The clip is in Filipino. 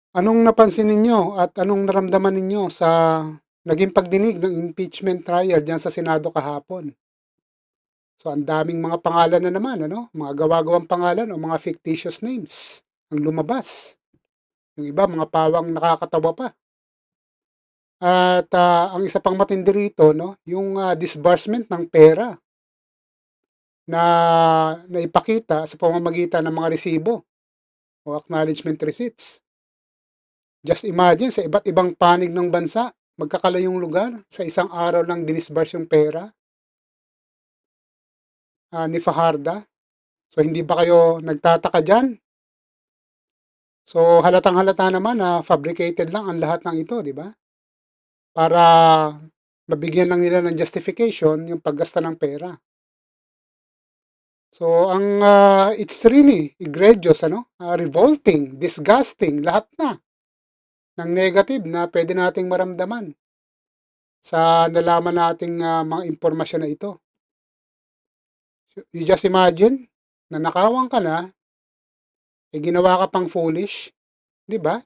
Anong napansin ninyo at anong naramdaman ninyo sa naging pagdinig ng impeachment trial diyan sa Senado kahapon? So ang daming mga pangalan na naman ano, mga gawa-gawang pangalan o mga fictitious names ang lumabas. Yung iba mga pawang nakakatawa pa. At ang isa pang matindi rito 'no, yung disbursement ng pera na naipakita sa pamamagitan ng mga resibo o acknowledgement receipts. Just imagine sa iba't ibang panig ng bansa, magkakalayong lugar, sa isang araw lang dinisburse yung pera ni Fajarda. So hindi ba kayo nagtataka dyan? So halatang halata naman na fabricated lang ang lahat ng ito, di ba? Para mabigyan lang nila ng justification yung paggasta ng pera. So ang it's really egregious, ano? Revolting, disgusting, lahat na ng negative na pwede nating maramdaman sa nalaman nating mga impormasyon na ito. You just imagine, nanakawan ka na, ginawa ka pang foolish, 'di ba?